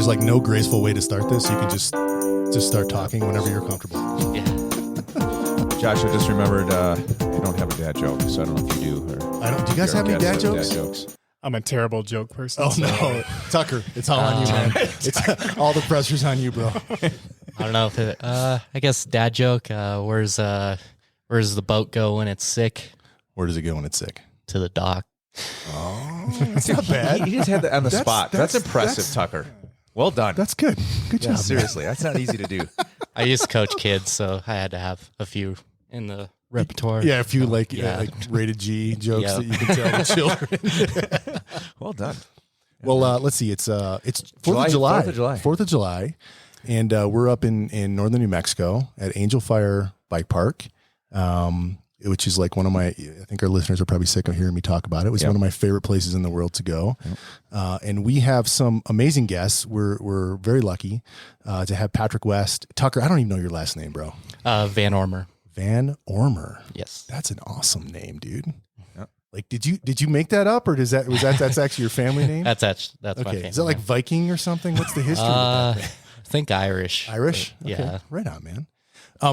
there's like no graceful way to start this. You can just start talking whenever you're comfortable. Yeah. Josh, I just remembered I don't have a dad joke, so I don't know if you do. Or I don't. Do you guys have any dad jokes? I'm a terrible joke person. Oh no, Tucker, it's all on you, man. It's all the pressure's on you, bro. I don't know if it, I guess dad joke. Where's the boat go when it's sick? Where does it go when it's sick? To the dock. Oh, that's not bad. He just had that on the spot. That's impressive, Tucker. Well done. That's good. Good job. Seriously, that's not easy to do. I used to coach kids, so I had to have a few in the repertoire. Yeah, a few like rated G jokes that you can tell the children. Well done. Well, let's see. It's 4th of July. 4th of July. And we're up in northern New Mexico at Angelfire Bike Park, which is like one of my, I think our listeners are probably sick of hearing me talk about it. It was one of my favorite places in the world to go. Yep. And we have some amazing guests. We're very lucky to have Patrick West. Tucker, I don't even know your last name, bro. VanOrmer. VanOrmer. Yes. That's an awesome name, dude. Yep. Like, did you make that up, or that's actually your family name? That's okay. My family. Is that like Viking or something? What's the history of that? I think Irish. Irish? Okay. Yeah. Right on, man.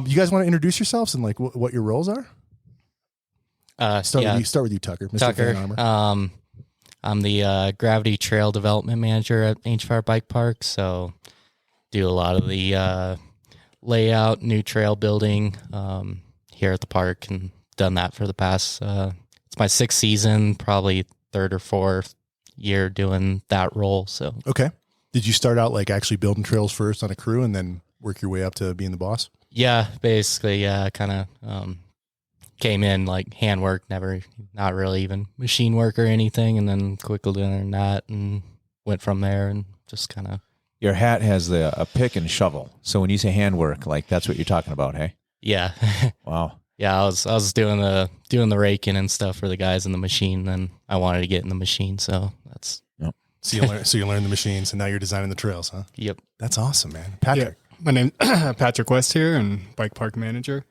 You guys want to introduce yourselves and like what your roles are? Start with you, Tucker. Mr. Tucker. VanOrmer. I'm the Gravity Trail Development Manager at Angelfire Bike Park, so do a lot of the layout, new trail building here at the park, and done that for the past, it's my 6th season, probably 3rd or 4th year doing that role. So okay. Did you start out like actually building trails first on a crew and then work your way up to being the boss? Yeah, basically, kind of came in like handwork, not really even machine work or anything, and then quickly learned that and went from there and just kind of. Your hat has a pick and shovel, so when you say handwork, like that's what you're talking about, hey? Yeah. Wow. Yeah, I was doing the raking and stuff for the guys in the machine. Then I wanted to get in the machine, so that's. Yep. So you learn the machines, and now you're designing the trails, huh? Yep. That's awesome, man. Patrick. Yeah, my name's Patrick West here, and bike park manager,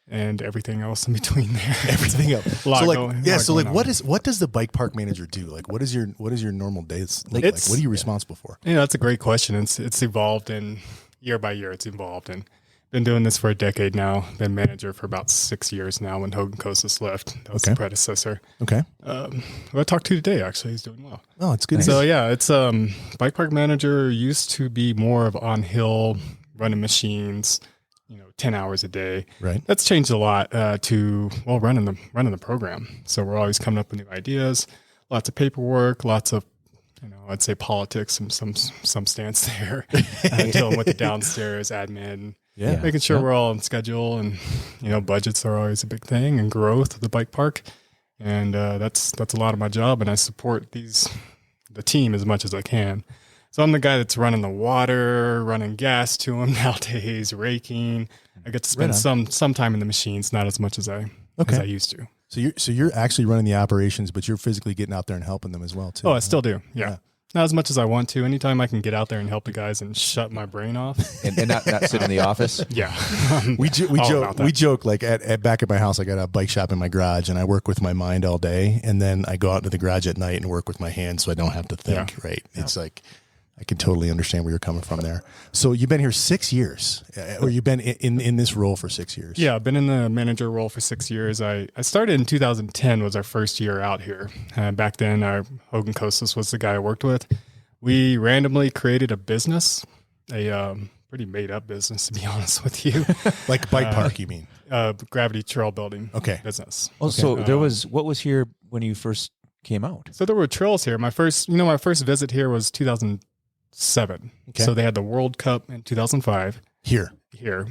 and everything else in between there. Everything else. What does the bike park manager do? Like, what is your normal day look like? What are you responsible for? Yeah, that's a great question. It's evolved, and year by year, it's evolved, and been doing this for a decade now. Been manager for about 6 years now. When Hogan Kostas left, that was the predecessor. Okay. Who I talked to today, actually, he's doing well. Oh, it's good. So yeah, it's bike park manager used to be more of on hill running machines, 10 hours a day. Right. That's changed a lot to running the program. So we're always coming up with new ideas, lots of paperwork, lots of I'd say politics and some stance there, dealing with the downstairs admin. Yeah. Making sure we're all on schedule, and budgets are always a big thing, and growth of the bike park. And that's a lot of my job, and I support the team as much as I can. So I'm the guy that's running the water, running gas to them nowadays, raking. I get to spend some time in the machines, not as much as I used to. So you're actually running the operations, but you're physically getting out there and helping them as well too. Oh, I still do. Yeah. Not as much as I want to. Anytime I can get out there and help the guys and shut my brain off, and not sit in the office. Yeah, we joke like at back at my house. I got a bike shop in my garage, and I work with my mind all day, and then I go out to the garage at night and work with my hands, so I don't have to think. Yeah. Right? Yeah. It's like I can totally understand where you're coming from there. So you've been here 6 years, or you've been in this role for 6 years. Yeah, I've been in the manager role for 6 years. I started in 2010 was our first year out here. Back then, Hogan Kostas was the guy I worked with. We randomly created a business, a pretty made up business, to be honest with you. Like bike park, you mean? Gravity trail building business. Oh, okay. So what was here when you first came out? So there were trails here. My first visit here was 2007. Okay. So they had the World Cup in 2005. Here.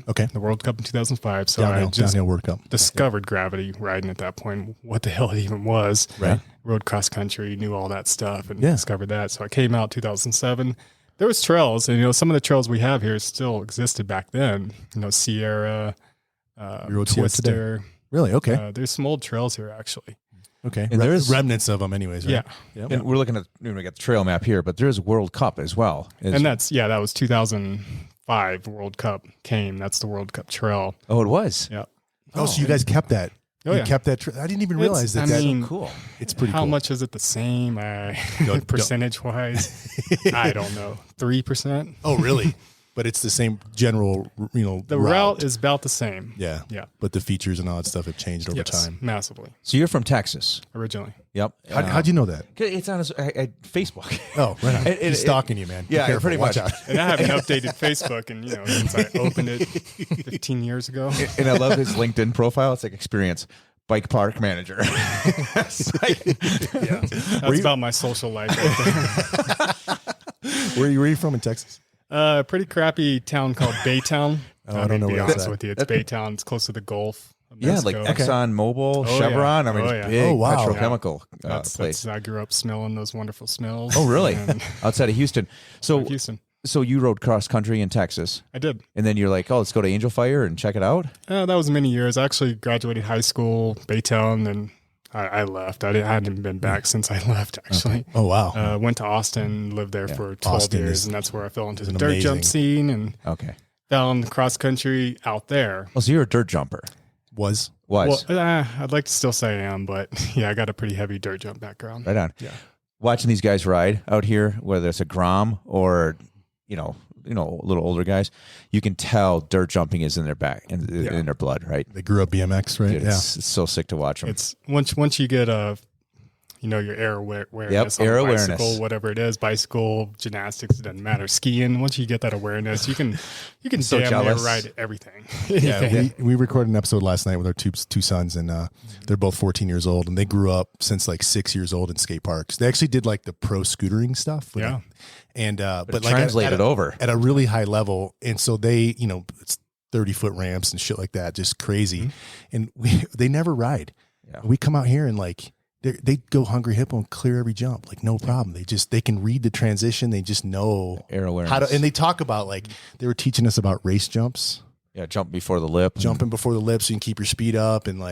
Okay. The World Cup in 2005. So downhill World Cup. Discovered gravity riding at that point, what the hell it even was. Right. Rode cross country, knew all that stuff, and discovered that. So I came out 2007. There was trails, and some of the trails we have here still existed back then. Sierra, Twister. Really? Okay. There's some old trails here, actually. Okay. And there's remnants of them anyways, right? Yeah. Yep. And we're looking at, we got the trail map here, but there's a World Cup as well. And that was 2005 World Cup came. That's the World Cup trail. Oh, it was? Yeah. Oh, so you guys kept that? Oh, you yeah. kept that. I didn't even realize that. I mean, cool. It's pretty How cool. much is it the same? Percentage wise, I don't know. 3%. Oh, really? But it's the same general, The route is about the same. Yeah. Yeah. But the features and all that stuff have changed over time. Massively. So you're from Texas. Originally. Yep. How'd you know that? It's on Facebook. Oh, right on. He's stalking you, man. Be Yeah, careful. pretty Watch much. out. And I haven't updated Facebook and since I opened it 15 years ago. And I love his LinkedIn profile. It's like experience bike park manager. It's like, Yeah. That's about my social life right there. Where are you from in Texas? A pretty crappy town called Baytown. I don't know where to be that's honest at. with you. It's Baytown. It's close to the Gulf. of yeah, like Mexico. Exxon Mobil, Oh, Chevron. yeah. I mean, Oh, it's yeah. big Oh, wow. petrochemical place. I grew up smelling those wonderful smells. Oh, really? And Outside of Houston. So, Houston. so you rode cross country in Texas, I did. and then you're like, oh, let's go to Angelfire and check it out. That was many years. I actually graduated high school, Baytown, and I left. I hadn't been back since I left, actually. Oh, wow. Went to Austin, lived there for 12 Austin years, is- and that's where I fell into the an dirt amazing- jump scene and Okay. found cross country out there. Oh, so you're a dirt jumper. Was. Was. Well, I'd like to still say I am, but yeah, I got a pretty heavy dirt jump background. Right on. Yeah. Watching these guys ride out here, whether it's a Grom or, a little older guys, you can tell dirt jumping is in their back, in their blood, right? They grew up BMX, right? Dude, it's so sick to watch them. It's once you get your air awareness on air a bicycle, awareness. whatever it is, bicycle, gymnastics, it doesn't matter. Skiing, once you get that awareness, you can So damn jealous. near ride everything. Yeah, we recorded an episode last night with our two sons, and they're both 14 years old, and they grew up since like 6 years old in skate parks. They actually did like the pro scootering stuff. Yeah. And but like translated over at a really high level, and so they, it's 30-foot ramps and shit like that, just crazy. And they never ride. Yeah. We come out here and like they go Hungry Hippo and clear every jump, like no problem. They can read the transition. They just know air awareness. how to. And they talk about like they were teaching us about race jumps. Yeah, jump before the lip. Jumping before the lip so you can keep your speed up and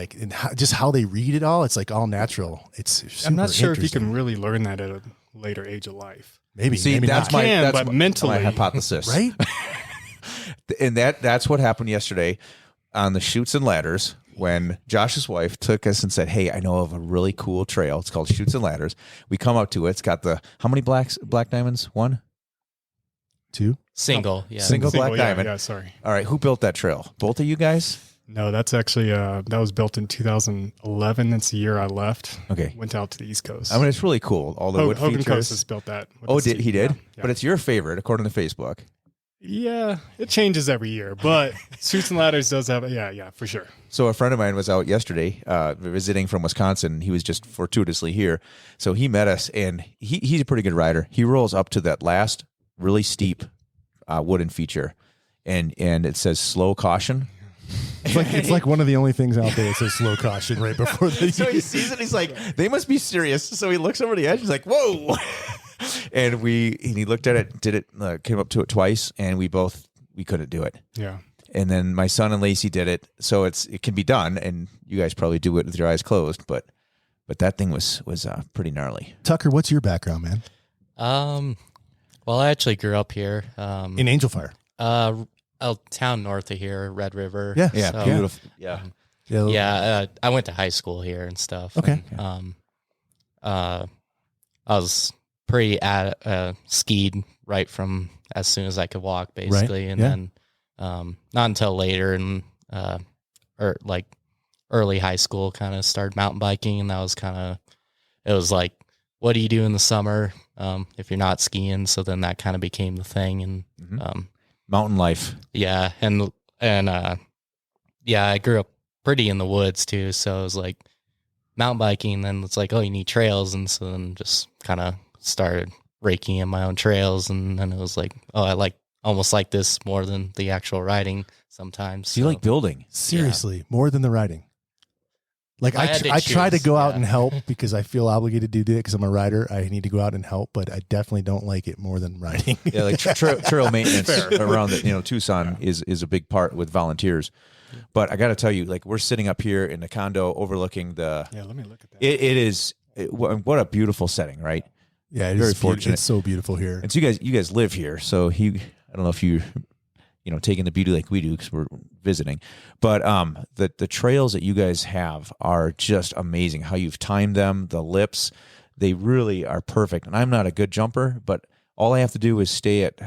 just how they read it all. It's like all natural. It's super I'm not sure if you interesting. can really learn that at a later age of life. Maybe. See, maybe that's not. but mentally, my hypothesis. Right? And that's what happened yesterday on the Chutes and Ladders when Josh's wife took us and said, hey, I know of a really cool trail. It's called Chutes and Ladders. We come up to it. It's got how many black diamonds? 1? 2? Single. Yeah. Single black diamond. Yeah, sorry. All right. Who built that trail? Both of you guys? No, that's actually that was built in 2011. That's the year I left. Okay. Went out to the East Coast. I mean, it's really cool. All the wood Hogan features. Coast has built that. with Oh, his team. he did? Yeah. But it's your favorite, according to Facebook. Yeah, it changes every year, but Chutes and Ladders does have yeah, for sure. So a friend of mine was out yesterday visiting from Wisconsin. He was just fortuitously here. So he met us, and he's a pretty good rider. He rolls up to that last really steep wooden feature, and it says slow caution. It's like one of the only things out there that says slow caution right before the. So he sees it. He's like, they must be serious. So he looks over the edge. He's like, whoa. And he looked at it, did it, came up to it twice, and we couldn't do it. Yeah. And then my son and Lacey did it. So it can be done, and you guys probably do it with your eyes closed, but that thing was pretty gnarly. Tucker, what's your background, man? Well, I actually grew up here. In Angelfire. A town north of here, Red River. Yeah. Yeah, So, beautiful. Yeah. Yeah, I went to high school here and stuff. Okay. And, I was pretty skied right from as soon as I could walk, basically, and then not until later in or like early high school, kind of started mountain biking, and that was it was like, what do you do in the summer if you're not skiing? So then that kind of became the thing, and Mountain life. yeah, and I grew up pretty in the woods too, so it was like mountain biking, then it's like, oh, you need trails, and so then just kind of started raking in my own trails, and then it was like, oh, I almost like this more than the actual riding sometimes. So you like building? Seriously, more than the riding. Like I had to I try to choose, go out yeah. and help because I feel obligated to do that because I'm a rider. I need to go out and help, but I definitely don't like it more than riding. Yeah, like trail maintenance around Tucson is a big part with volunteers. But I got to tell you, like, we're sitting up here in the condo overlooking the. Yeah, let me look at that. It is what a beautiful setting, right? Yeah, Very fortunate. It's so beautiful here. And so you guys live here, so I don't know if you taking the beauty like we do because we're visiting. But the trails that you guys have are just amazing. How you've timed them, the lips, they really are perfect. And I'm not a good jumper, but all I have to do is stay at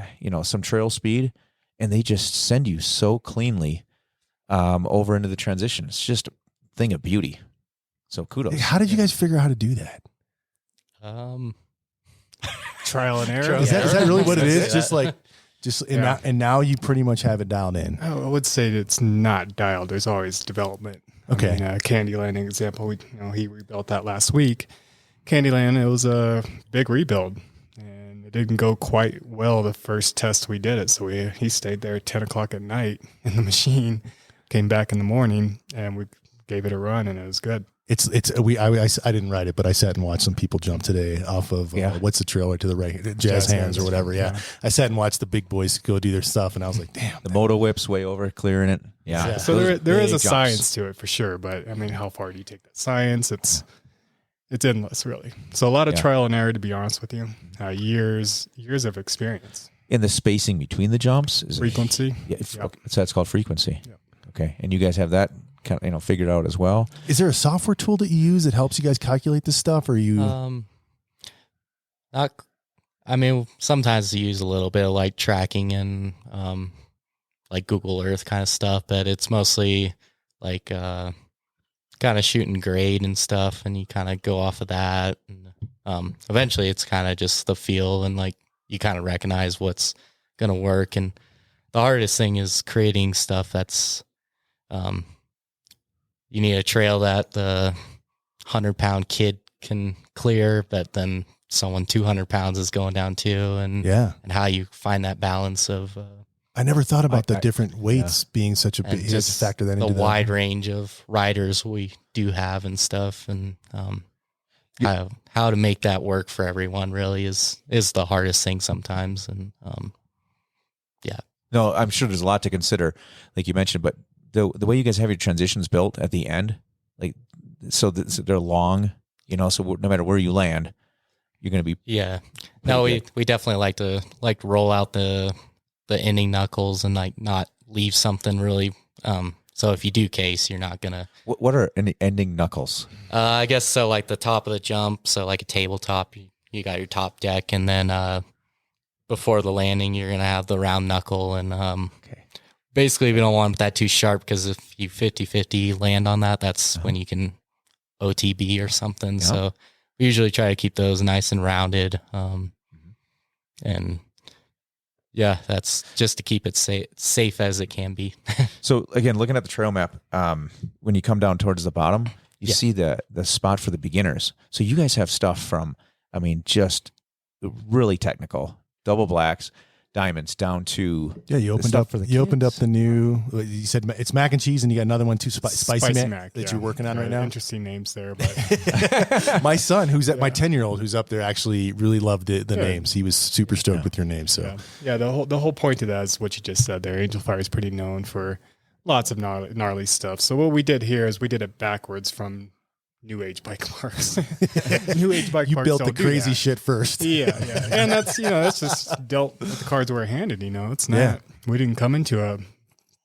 some trail speed, and they just send you so cleanly over into the transition. It's just a thing of beauty. So kudos. How did you guys figure out how to do that? Trial and error. Is that really what it is? And now you pretty much have it dialed in. I would say it's not dialed. There's always development. Okay. Candyland example. He rebuilt that last week. Candyland, it was a big rebuild, and it didn't go quite well the first test we did it. So he stayed there at 10 o'clock at night in the machine, came back in the morning, and we gave it a run, and it was good. I didn't write it, but I sat and watched some people jump today off of what's the trailer to the right, Jazz Hands or whatever. Yeah. I sat and watched the big boys go do their stuff, and I was like, damn. The moto whip's way over clearing it. Yeah. So there is a science to it for sure, but I mean, how far do you take that science? It's endless, really. So a lot of trial and error, to be honest with you. Years of experience. In the spacing between the jumps, is frequency. So that's called frequency. Yep. Okay, and you guys have that figured out as well. Is there a software tool that you use that helps you guys calculate this stuff, or you? Sometimes you use a little bit of like tracking and like Google Earth kind of stuff, but it's mostly like kind of shooting grade and stuff, and you kind of go off of that. And eventually, it's kind of just the feel, and like you kind of recognize what's gonna work. And the hardest thing is creating stuff that's you need a trail that the 100-pound kid can clear, but then someone 200 pounds is going down too. And how you find that balance of, I never thought about the different weights being such a big factor. That into the wide range of riders we do have and stuff. And, how to make that work for everyone really is the hardest thing sometimes. And, No, I'm sure there's a lot to consider, like you mentioned, but the way you guys have your transitions built at the end, like so they're long, so no matter where you land, you're going to be. Yeah. No, we definitely like to roll out the ending knuckles and like not leave something really. So if you do case, you're not going to. What are ending knuckles? I guess so, like the top of the jump. So like a tabletop, you got your top deck, and then before the landing, you're going to have the round knuckle. And basically, we don't want that too sharp, because if you 50-50 land on that, that's when you can OTB or something. Yep. So we usually try to keep those nice and rounded. And that's just to keep it safe as it can be. So again, looking at the trail map, when you come down towards the bottom, you see the spot for the beginners. So you guys have stuff from, just really technical, double blacks, diamonds, down to you opened up the new. You said it's mac and cheese, and you got another one too, spicy mac that you're working on right now. Interesting names there, but my son, who's at my 10-year-old, who's up there, actually really loved the names. He was super stoked with your name. So the whole point of that is what you just said there. Angelfire is pretty known for lots of gnarly stuff. So what we did here is we did it backwards from New Age bike parks. New Age bike parks. You built the crazy shit first. Yeah. And that's just dealt with the cards we're handed, It's not, we didn't come into a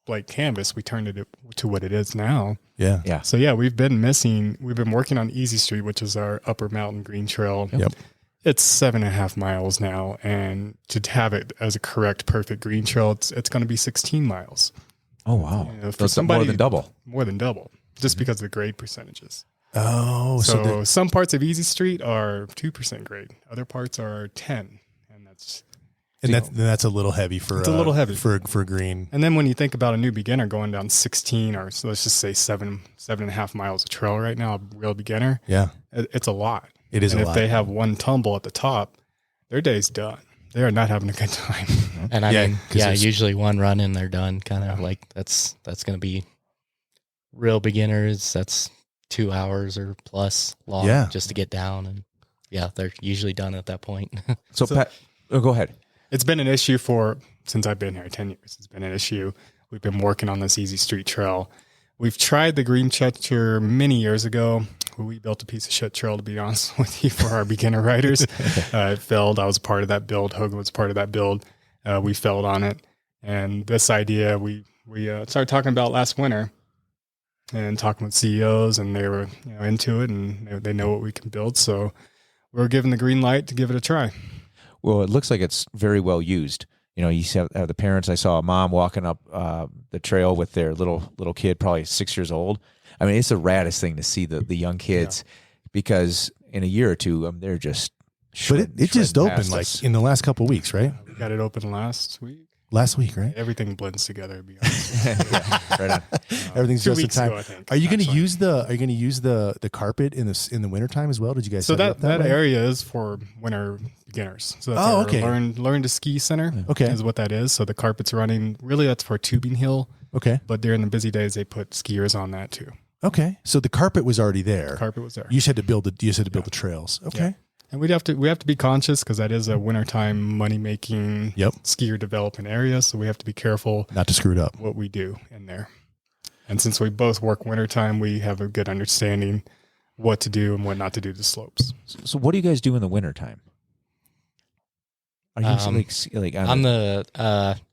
blank canvas. We turned it to what it is now. Yeah. So we've been working on Easy Street, which is our upper mountain green trail. Yep. It's 7.5 miles now. And to have it as a correct, perfect green trail, it's going to be 16 miles. Oh, wow. For somebody, more than double. More than double, just because of the grade percentages. Oh, so some parts of Easy Street are 2% grade, other parts are 10, and that's a little heavy for for green. And then when you think about a new beginner going down 16, or so let's just say 7.5 miles of trail right now, a real beginner, it's a lot. It is, and a lot. If they have one tumble at the top, their day's done. They are not having a good time. And usually one run and they're done. Kind of like that's going to be real beginners. That's 2 hours or plus long just to get down, and they're usually done at that point. So Pat, go ahead. It's been an issue since I've been here 10 years. It's been an issue. We've been working on this Easy Street trail. We've tried the green Chester many years ago. We built a piece of shit trail, to be honest with you, for our beginner riders. It failed. I was part of that build. Hogan was part of that build. We failed on it. And this idea we started talking about last winter, and talking with CEOs, and they were into it, and they know what we can build. So we're given the green light to give it a try. Well, it looks like it's very well used. You see the parents. I saw a mom walking up the trail with their little kid, probably 6 years old. I mean, it's the raddest thing to see the young kids, because in a year or two, they're just. But it just opened like in the last couple of weeks, right? We got it open last week. Last week, right? Everything blends together. To be honest. Right on. Everything's just in time. Ago, I think, are you going to use the carpet in the wintertime as well? Did you guys? So set it up that way? area is for winter beginners. So that's okay. Learn to ski center. Okay, is what that is. So the carpet's running. Really, that's for tubing hill. Okay, but during the busy days, they put skiers on that too. Okay, so the carpet was already there. The carpet was there. You just had to build the the trails. Okay. Yeah. And we have to be conscious, because that is a wintertime money making skier development area. So we have to be careful not to screw it up what we do in there. And since we both work wintertime, we have a good understanding what to do and what not to do to slopes. So what do you guys do in the wintertime? Are you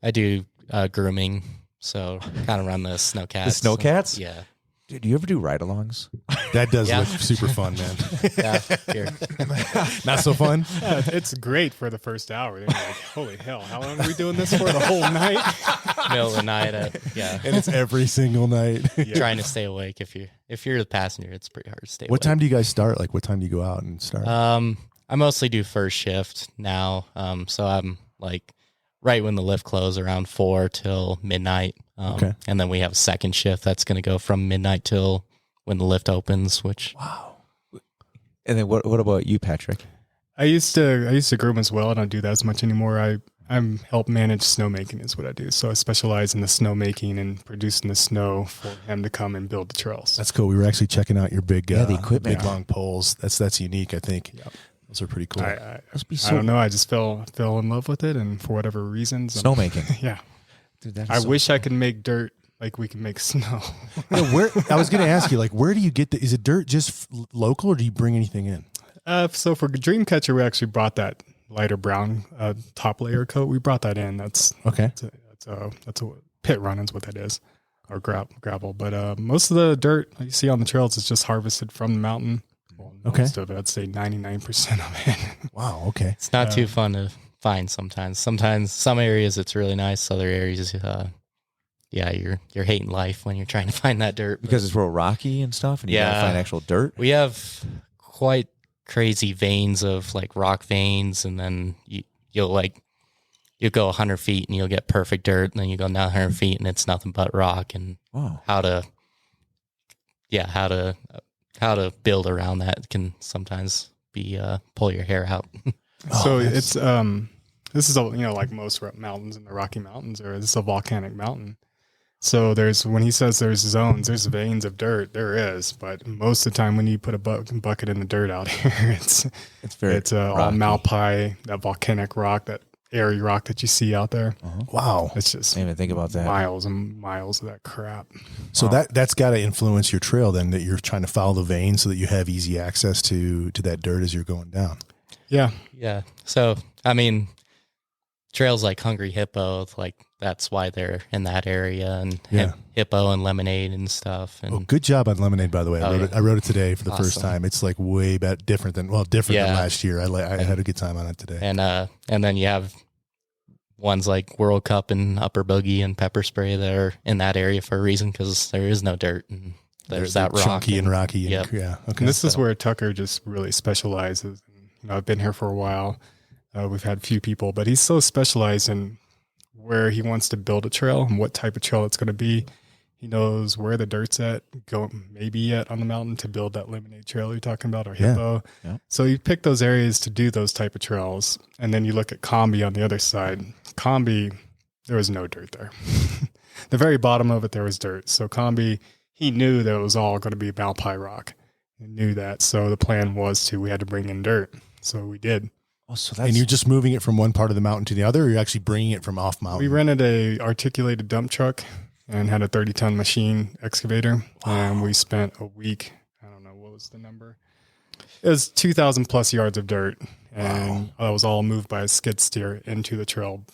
I do grooming, so kind of run the snowcats. The snowcats? Yeah. Do you ever do ride-alongs? That does look super fun, man. Yeah, here. Not so fun? It's great for the first hour. They're like, holy hell, how long are we doing this for? The whole night? Middle of the night. And it's every single night. Trying to stay awake. If you're the passenger, it's pretty hard to stay awake. What time do you guys start? Like, what time do you go out and start? I mostly do first shift now. So I'm like right when the lift closes, around 4 till midnight. Okay. And then we have a second shift that's going to go from midnight till when the lift opens, which. Wow. And then what about you, Patrick? I used to groom as well. I don't do that as much anymore. I help manage snowmaking is what I do. So I specialize in the snowmaking and producing the snow for him to come and build the trails. That's cool. We were actually checking out your big, the equipment, big long poles. That's unique, I think. Yep. Those are pretty cool. I don't know. I just fell in love with it, and for whatever reasons, snowmaking. Yeah. Dude, that is I wish I could make dirt like we can make snow. I was going to ask you, like, where do you get is it dirt just local, or do you bring anything in? So for Dreamcatcher, we actually brought that lighter brown top layer coat. We brought that in. That's okay. That's a pit run is what that is, or gravel. But most of the dirt you see on the trails is just harvested from the mountain. Well, most of it, I'd say 99% of it. Wow. Okay. It's not too fun to find sometimes. Sometimes some areas it's really nice. Other areas, you're hating life when you're trying to find that dirt because it's real rocky and stuff, and you gotta find actual dirt. We have quite crazy veins of like rock veins, and then you'll go 100 feet and you'll get perfect dirt, and then you go down 100 feet and it's nothing but rock. And how to build around that can sometimes be pull your hair out. So it's this is like most mountains in the Rocky Mountains, or this is a volcanic mountain. So when he says there's zones, there's veins of dirt. There is, but most of the time when you put a bucket in the dirt out here, it's all malpai, that volcanic rock, that airy rock that you see out there. Wow, it's just I didn't even think about that. Miles and miles of that crap. So that's got to influence your trail then, that you're trying to follow the veins so that you have easy access to that dirt as you're going down. Yeah. So I mean, trails like Hungry Hippo, like that's why they're in that area, and Hippo and Lemonade and stuff. And good job on Lemonade, by the way. I wrote it today for the first time. It's like way different than last year. I had a good time on it today. And then you have ones like World Cup and Upper Boogie and Pepper Spray that are in that area for a reason, because there is no dirt and there's that rock. Chunky and rocky. Yeah. Okay. And this is where Tucker just really specializes. I've been here for a while. We've had a few people, but he's so specialized in where he wants to build a trail and what type of trail it's going to be. He knows where the dirt's at, maybe on the mountain to build that Lemonade trail you're talking about, or Hippo. Yeah. So you pick those areas to do those type of trails. And then you look at Combi on the other side. Combi, there was no dirt there. The very bottom of it, there was dirt. So Combi, he knew that it was all going to be malpai rock. He knew that. So the plan was we had to bring in dirt. So we did. Oh, and you're just moving it from one part of the mountain to the other, or you're actually bringing it from off mountain? We rented a articulated dump truck and had a 30-ton machine excavator. Wow. And we spent a week, I don't know, what was the number? It was 2,000 plus yards of dirt. And that was all moved by a skid steer into the trail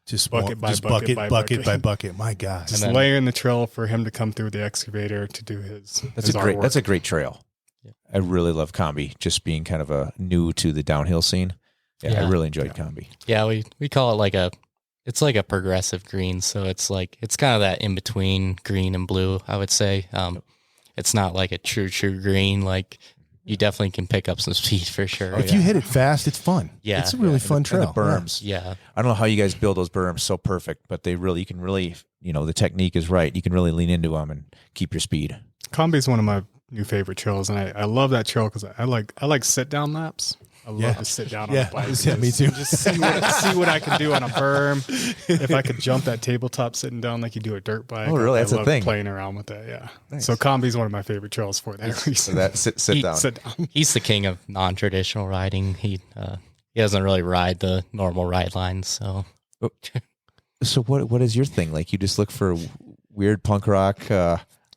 Just bucket by bucket by bucket. My gosh. Just laying the trail for him to come through the excavator to do his. That's a great trail. Yeah. I really love Combi, just being kind of a new to the downhill scene. Yeah. I really enjoyed Combi. Yeah, we call it like it's like a progressive green, so it's kind of that in between green and blue, I would say. It's not like a true green. Like, you definitely can pick up some speed for sure. If you hit it fast, it's fun. Yeah. It's a really fun trail. And the berms. Yeah. I don't know how you guys build those berms so perfect, but you can really, the technique is right. You can really lean into them and keep your speed. Combi is one of my new favorite trails, and I love that trail because I like sit down laps. I love to sit down on a bike. Yeah, me too. Just see what I can do on a berm. If I could jump that tabletop sitting down like you do a dirt bike. Oh, really? That's a thing. Playing around with that, yeah. Nice. So Combi is one of my favorite trails for that reason. So that sit down. Sit down. He's the king of non-traditional riding. He doesn't really ride the normal ride lines. So what is your thing? Like, you just look for weird punk rock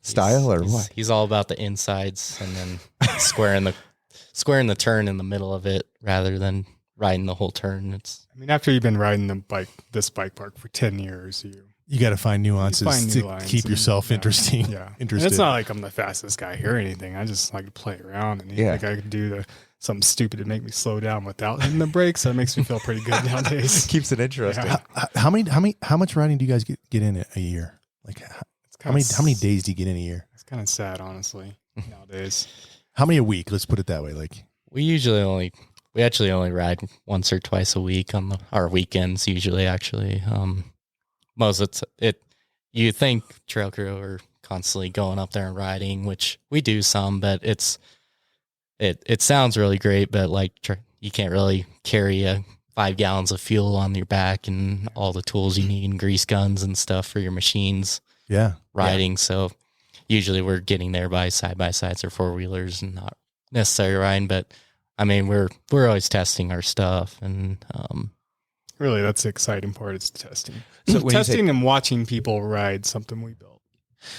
style, or what? He's all about the insides and then squaring the turn in the middle of it rather than riding the whole turn. After you've been riding this bike park for 10 years, you got to find nuances to keep yourself interesting. Yeah. And it's not like I'm the fastest guy here or anything. I just like to play around, and I could do something stupid to make me slow down without hitting the brakes. That makes me feel pretty good nowadays. Keeps it interesting. Yeah. How much riding do you guys get in a year? Like, how many days do you get in a year? It's kind of sad, honestly, nowadays. How many a week? Let's put it that way. Like, we actually only ride once or twice a week on our weekends. Usually, actually, most of it. You think trail crew are constantly going up there and riding, which we do some, but it sounds really great, but like you can't really carry 5 gallons of fuel on your back and all the tools you need and grease guns and stuff for your machines. Yeah, riding. So usually we're getting there by side-by-sides or four-wheelers and not necessarily riding, but we're always testing our stuff, and really that's the exciting part, is testing. So testing and watching people ride something we built.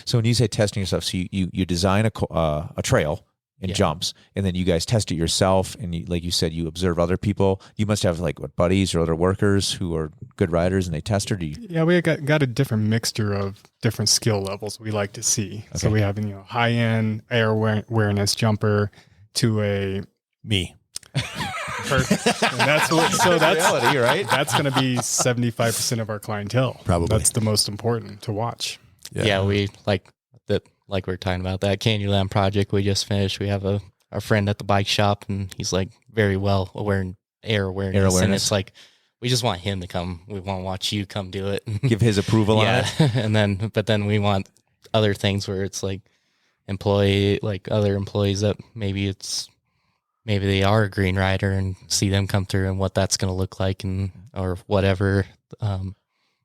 So when you say testing yourself, so you design a trail and jumps, and then you guys test it yourself, and like you said, you observe other people. You must have buddies or other workers who are good riders, and they test, or do you? Yeah, we got a different mixture of different skill levels we like to see. Okay. So we have high end air awareness jumper to a me. Perfect. And that's reality, right? That's going to be 75% of our clientele. Probably. That's the most important to watch. Yeah, we like that. Like we were talking about that Candyland project we just finished. We have a friend at the bike shop, and he's like very well aware in air awareness. And it's like, we just want him to come. We want to watch you come do it. Give his approval on it. But then we want other things where it's like other employees that maybe they are a green rider, and see them come through and what that's going to look like, and or whatever,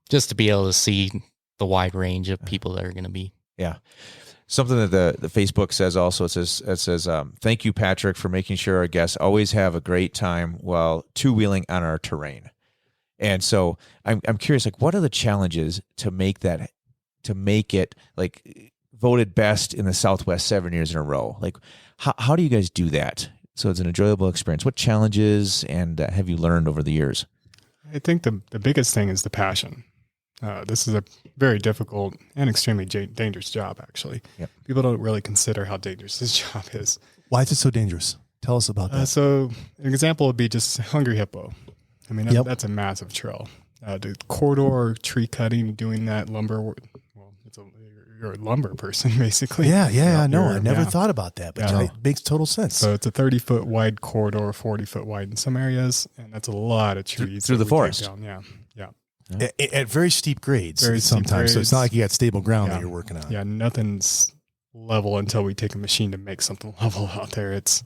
just to be able to see the wide range of people that are going to be. Yeah. Something that the Facebook says also, it says, thank you, Patrick, for making sure our guests always have a great time while two-wheeling on our terrain. And so I'm curious, what are the challenges to make it voted best in the Southwest 7 years in a row? Like, how do you guys do that? So it's an enjoyable experience. What challenges and have you learned over the years? I think the biggest thing is the passion. This is a very difficult and extremely dangerous job, actually. Yep. People don't really consider how dangerous this job is. Why is it so dangerous? Tell us about that. So an example would be just Hungry Hippo. That's a massive trail. The corridor, tree cutting, doing that lumber, you're a lumber person, basically. Yeah, I know. I never thought about that, but it makes total sense. So it's a 30-foot wide corridor, 40-foot wide in some areas, and that's a lot of trees. Through the forest. Yeah. At very steep grades sometimes. Grades. So it's not like you got stable ground that you're working on. Yeah, nothing's level until we take a machine to make something level out there. It's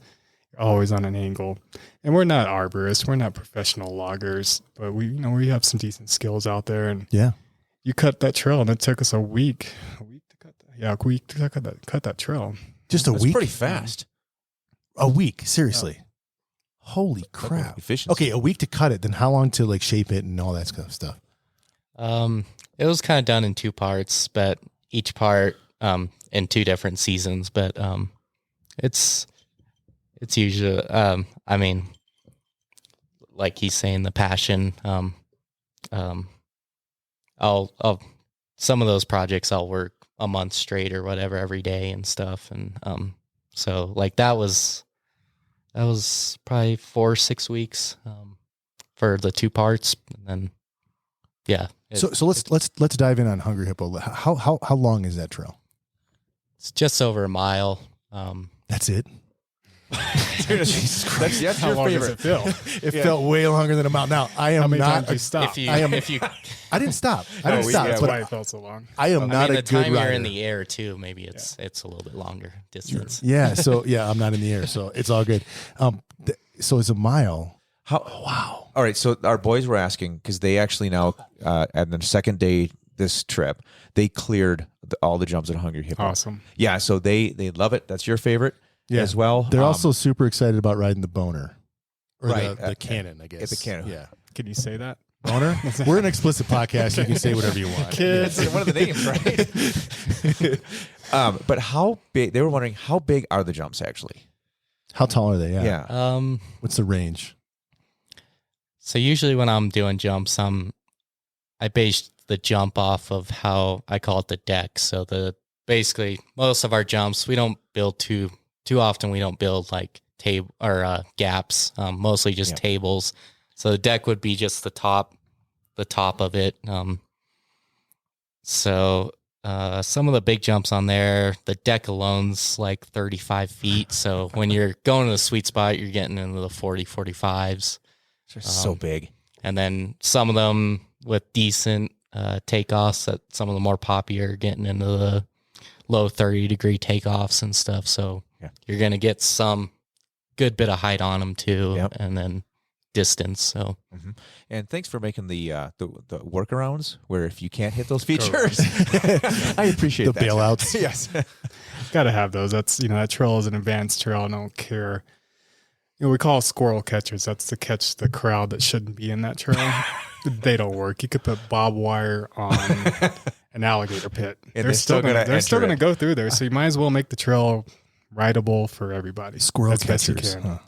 always on an angle. And we're not arborists. We're not professional loggers, but we have some decent skills out there. And you cut that trail, and it took us a week to cut that. Yeah, a week to cut that trail. Just a week? Pretty fast. A week, seriously. Yeah. Holy crap. Efficiency. Okay, a week to cut it, then how long to shape it and all that stuff? It was kind of done in 2 parts, but each part in 2 different seasons. But it's usually like he's saying, the passion. I'll some of those projects I'll work a month straight or whatever every day and stuff. And so like that was probably 4 or 6 weeks for the 2 parts, and then So let's dive in on Hungry Hippo. How long is that trail? it's just over a mile. That's it. Jesus Christ. That's How your long favorite. does it feel? It felt way longer than a mile. Now I How am many not. times do you stop? I didn't stop. I didn't stop. That's But why it felt so long. I am not the a good time rider. you're in the air too, maybe it's a little bit longer distance. Yeah. So I'm not in the air, so it's all good. So it's a mile. Wow. All right. So our boys were asking because they actually now at the second day this trip they cleared all the jumps at Hungry Hippo. Awesome. Yeah. So they love it. That's your favorite as well. They're also super excited about riding the Boner, or Right. the Cannon, I guess. The Cannon. Yeah. Can you say that? Boner. We're an explicit podcast. You can say whatever you want. Kids. That's one of the names, right? But how big? They were wondering how big are the jumps actually? How tall are they? Yeah. What's the range? So usually when I'm doing jumps, I base the jump off of how I call it the deck. So basically most of our jumps, we don't build too often. We don't build like table or gaps, mostly just tables. So the deck would be just the top of it. So some of the big jumps on there, the deck alone's like 35 feet. So when you're going to the sweet spot, you're getting into the 40, 45s. They're so big. And then some of them with decent takeoffs, that some of the more popular, getting into the low 30-degree takeoffs and stuff. So you're going to get some good bit of height on them too, and then distance. So, and thanks for making the workarounds where if you can't hit those features, I appreciate the that. bailouts. Yes, Got to have those. That's that trail is an advanced trail. I don't care. We call squirrel catchers. That's to catch the crowd that shouldn't be in that trail. They don't work. You could put barbed wire on an alligator pit. And they're still going to go through there. So you might as well make the trail rideable for everybody. Squirrel as best you catchers. can. Huh.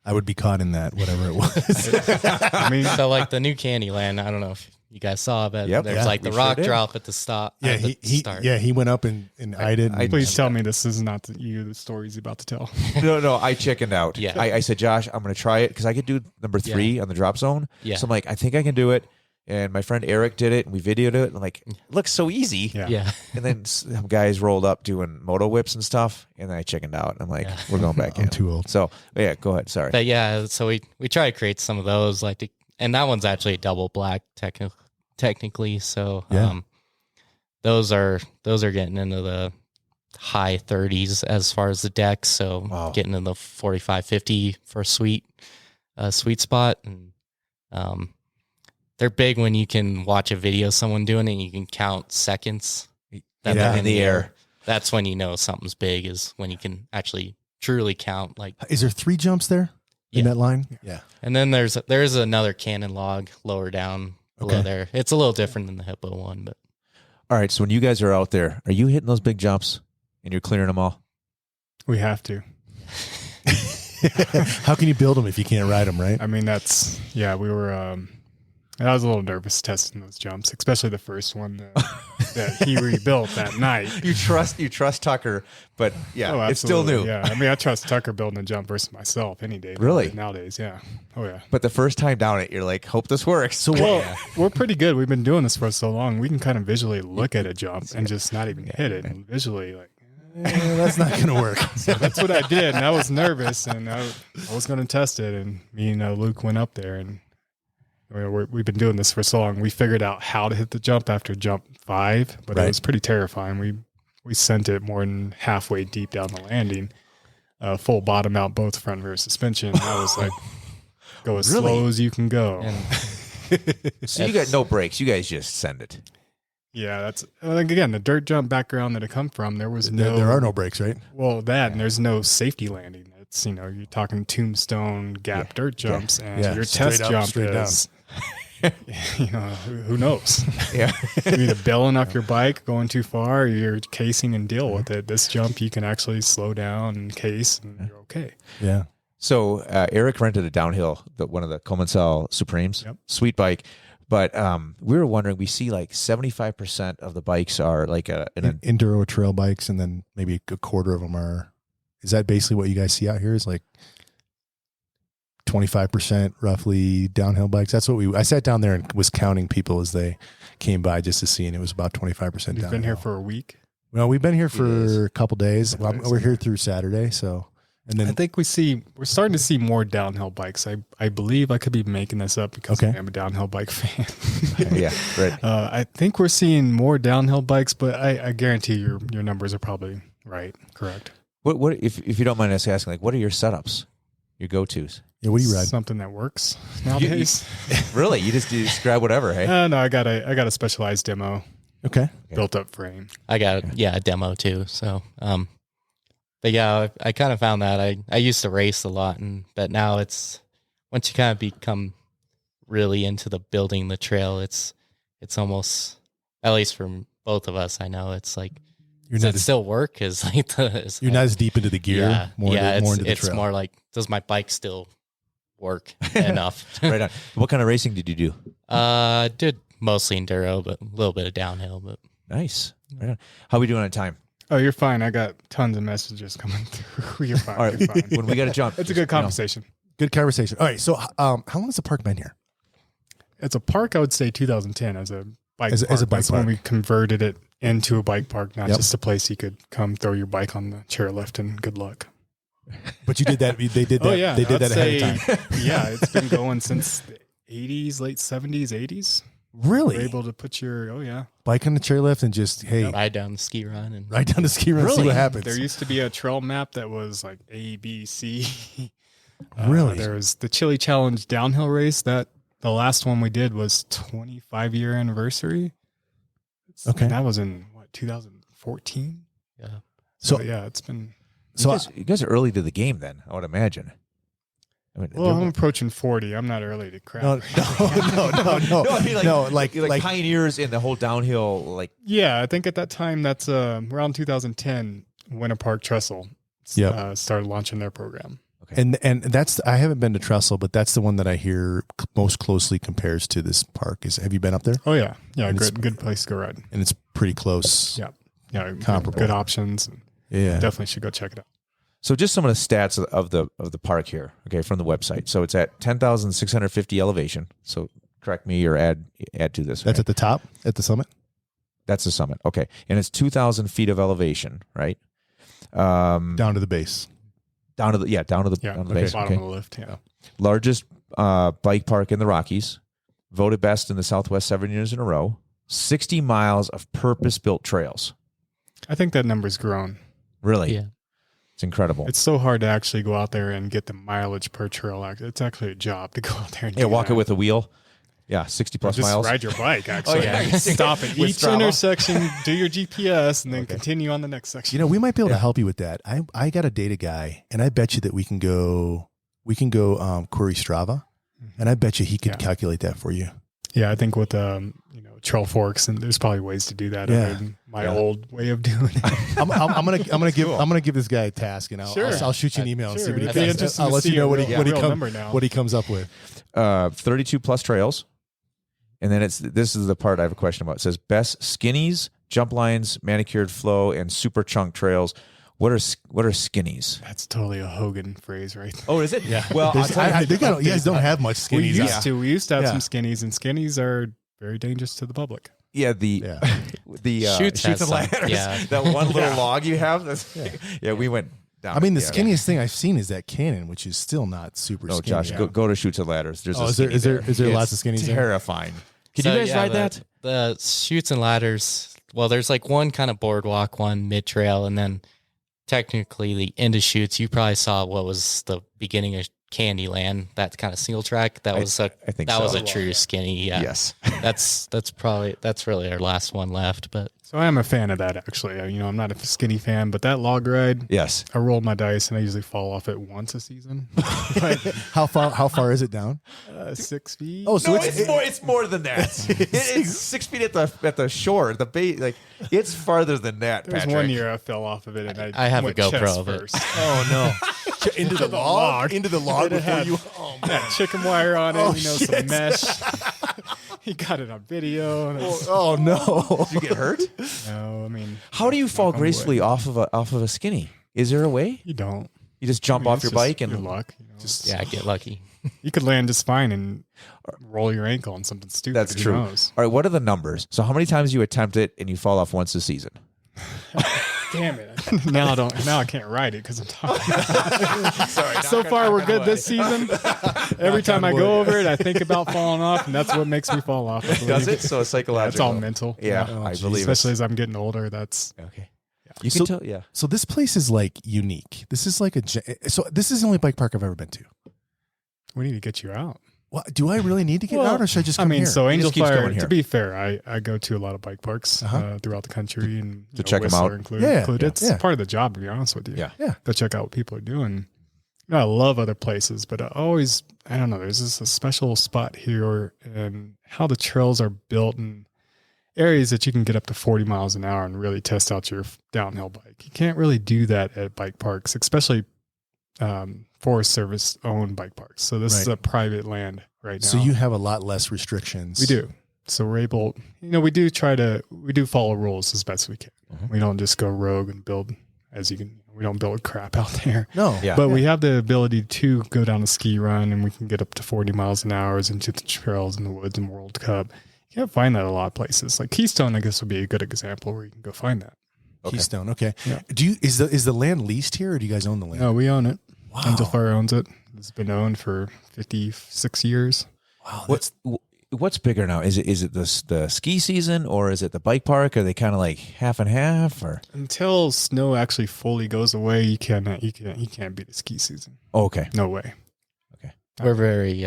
I would be caught in that, whatever it was. I mean, so like the new Candyland, I don't know if you guys saw, but there's like the rock drop at the stop. Yeah, he went up and eyed it. Please tell me this is not the story he's about to tell. No, I chickened out. Yeah. I said, Josh, I'm going to try it because I could do number 3 on the drop zone. Yeah. So I'm like, I think I can do it. And my friend Eric did it, and we videoed it. And I'm like, it looks so easy. Yeah. And then some guys rolled up doing moto whips and stuff, and then I chickened out. I'm like, we're going back in. I'm too old. So go ahead. Sorry. But so we try to create some of those, and that one's actually a double black technically. So those are getting into the high 30s as far as the deck. So getting in the 45, 50 for a sweet spot. And they're big when you can watch a video of someone doing it and you can count seconds that they're in the air. That's when you know something's big, is when you can actually truly count. Like, is there 3 jumps there in that line? Yeah. And then there's another cannon log lower down below there. It's a little different than the Hippo one, but. All right. So when you guys are out there, are you hitting those big jumps and you're clearing them all? We have to. How can you build them if you can't ride them, right? I mean, we were, I was a little nervous testing those jumps, especially the first one that he rebuilt that night. You trust Tucker, but it's still new. Yeah, I mean, I trust Tucker building a jump versus myself any day. Really? Nowadays, yeah. Oh, yeah. But the first time down it, you're like, hope this works. So we're pretty good. We've been doing this for so long. We can kind of visually look at a jump and just not even hit it, and visually like, that's not going to work. So that's what I did, and I was nervous, and I was going to test it, and me and Luke went up there, and we've been doing this for so long. We figured out how to hit the jump after jump 5, but it was pretty terrifying. We sent it more than halfway deep down the landing, full bottom out, both front and rear suspension. I was like, go as slow as you can go. So you got no brakes. You guys just send it. Yeah, that's again the dirt jump background that it come from. There was there are no brakes, right? Well, and there's no safety landing. It's you're talking tombstone gap dirt jumps, and your test jump is. Who knows? Yeah. You're either bailing off your bike, going too far, or you're casing and deal with it. This jump, you can actually slow down and case, and you're okay. Yeah. So Eric rented a downhill, one of the Commensal Supremes, sweet bike. But we were wondering, we see like 75% of the bikes are like enduro trail bikes, and then maybe a quarter of them are. Is that basically what you guys see out here? Is like 25% roughly downhill bikes? That's what I sat down there and was counting people as they came by just to see, and it was about 25% downhill. You've been here for a week? Well, we've been here for a couple days. Well, we're here through Saturday, so. And then I think we're starting to see more downhill bikes. I believe I could be making this up because I am a downhill bike fan. Yeah, right. I think we're seeing more downhill bikes, but I guarantee your numbers are probably right. Correct. What if you don't mind us asking, like, what are your setups, your go-tos? Yeah, what do you ride? Something that works nowadays. Really? You just grab whatever, hey? No, I got a specialized demo. Okay. Built up frame. I got a demo too. So, but yeah, I kind of found that I used to race a lot, but now it's once you kind of become really into the building the trail, it's almost, at least for both of us, I know it's like, does it still work? Is like you're not as deep into the gear. More into the trail. It's more like, does my bike still work enough? Right on. What kind of racing did you do? Did mostly enduro, but a little bit of downhill. But nice. Right on. How are we doing on time? Oh, you're fine. I got tons of messages coming through. You're fine. All right. You're fine. When we got to jump. It's a good conversation. Good conversation. All right. So how long has the park been here? It's a park, I would say 2010 as a bike park. As a bike That's park. when we converted it into a bike park, not just a place you could come throw your bike on the chairlift and good luck. But you did that. They did that. Oh, yeah. They did that ahead of time. Yeah. It's been going since the 80s, late 70s, 80s. Really? You're able to put your, bike on the chairlift and just, hey. ride down the ski run. And Ride down the ski run and see what happens. There used to be a trail map that was like A, B, C. Really? There was the Chili Challenge downhill race. That the last one we did was 25-year anniversary. Okay. That was in, 2014? Yeah. So yeah, it's been... So you guys are early to the game then, I would imagine. I mean, well, I'm approaching 40. I'm not early to crap. No. I mean, like pioneers in the whole downhill, like. Yeah, I think at that time, that's around 2010, Winter Park Trestle started launching their program. Okay. And that's, I haven't been to Trestle, but that's the one that I hear most closely compares to this park. Have you been up there? Oh yeah, good place to go ride. And it's pretty close. Yeah, comparable. Good options. Yeah, definitely should go check it out. So just some of the stats of the park here, okay, from the website. So it's at 10,650 elevation. So correct me or add to this. That's right? At the top, at the summit. That's the summit. Okay, and it's 2,000 feet of elevation, right? Down to the base. Down to the base. Bottom of the lift. Yeah. Largest bike park in the Rockies, voted best in the Southwest 7 years in a row. 60 miles of purpose-built trails. I think that number's grown. Really? Yeah. It's incredible. It's so hard to actually go out there and get the mileage per trail. It's actually a job to go out there and walk it with a wheel. Yeah, 60 plus just miles. Ride your bike, actually. Yeah. Stop at each intersection, do your GPS, and then continue on the next section. You know, we might be able to help you with that. I got a data guy, and I bet you that we can go query Strava, and I bet you he could calculate that for you. Yeah, I think with trail forks, and there's probably ways to do that other than my old way of doing it. I'm gonna give this guy a task, and I'll shoot you an email and see what he does. I'll let you know what he comes up with. 32 plus trails, and then this is the part I have a question about. It says best skinnies, jump lines, manicured flow, and super chunk trails. What are skinnies? That's totally a Hogan phrase, right? Oh, is it? Yeah. Well, you guys don't have much skinnies. We used to have some skinnies, and skinnies are very dangerous to the public. Yeah, the chutes and ladders. Yeah. That one little log you have. We went down. I mean, the skinniest thing I've seen is that Cannon, which is still not super skinny. Josh, go to chutes and ladders. There's is there lots of skinnies there? Terrifying. Can you guys ride that? The chutes and ladders. Well, there's like one kind of boardwalk, one mid trail, and then technically the end of chutes. You probably saw what was the beginning of Candyland, that kind of single track. That was a true skinny. Yeah. Yes. that's really our last one left. But so I am a fan of that, actually. I'm not a skinny fan, but that log ride, yes, I rolled my dice and I usually fall off it once a season. But how far is it down? 6 feet. Oh, so it's more than that. It's 6 feet at the shore, the base. Like it's farther than that. There was Patrick. one year I fell off of it, and I have a GoPro of it. Oh no! Into the log before you. That chicken wire on it, some mesh. He got it on video. And Oh no! Did you get hurt? no, I mean, How do you fall gracefully off of a skinny? Is there a way? you don't. You just jump off It's your just bike and your luck. Get lucky. You could land just fine and roll your ankle on something stupid. That's Who true. knows? All right, what are the numbers? So how many times do you attempt it and you fall off once a season? Damn it! Now I can't ride it because I'm talking. Sorry. So far we're good this season. Every time I go over it, I think about falling off, and that's what makes me fall off. Does it? So it's psychological. It's all mental. Yeah, I believe it. Especially as I'm getting older. That's Okay. You can tell, yeah. So this place is like unique. This is like so this is the only bike park I've ever been to. we need to get you out. Well, do I really need to get out, or should I just come here? So He just keeps going Angelfire, here. to be fair, I go to a lot of bike parks throughout the country and To check 'em Whistler out. included. It's Yeah. part of the job, to be honest with you. Yeah. To check out what people are doing. You know, I love other places, but I don't know, there's just a special spot here and how the trails are built and areas that you can get up to 40 miles an hour and really test out your downhill bike. You can't really do that at bike parks, especially Forest Service owned bike parks. So this is a private land right now. So you have a lot less restrictions. We do. So we're able, we do follow rules as best we can. We don't just go rogue and build we don't build crap out there. No. Yeah. But we have the ability to go down a ski run and we can get up to 40 miles an hour into the trails in the woods and World Cup. You can't find that a lot of places. Like Keystone, I guess, would be a good example where you can go find that. Keystone. Okay. Yeah. Is the land leased here, or do you guys own the land? No, we own it. Wow. Angelfire owns it. It's been owned for 56 years. Wow. What's bigger now? Is it the ski season or is it the bike park? Are they kind of like half and half? Or Until snow actually fully goes away, you can't beat the ski season. oh, okay. No way. We're very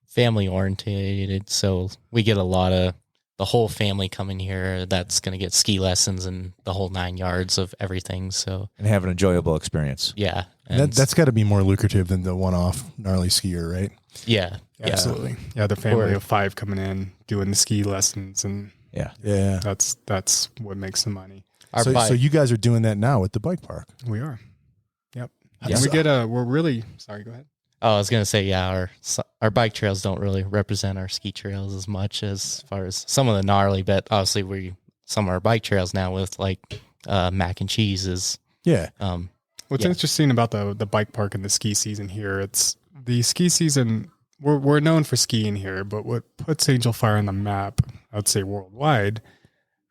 family orientated, so we get a lot of the whole family coming here that's going to get ski lessons and the whole 9 yards of everything. So And have an enjoyable experience. yeah, That's got to be more lucrative than the one-off gnarly skier, right? yeah. Absolutely. Yeah, the family of 5 coming in, doing the ski lessons, and Yeah. Yeah. that's what makes the money. Our So, bike, so you guys are doing that now at the bike park. We are. Yep. Yeah. And we're really, sorry, go ahead. I was going to say, yeah, our bike trails don't really represent our ski trails as much as far as some of the gnarly, but obviously some of our bike trails now with like mac and cheese is. Yeah. What's interesting about the bike park and the ski season here, it's the ski season, we're known for skiing here, but what puts Angelfire on the map, I'd say worldwide,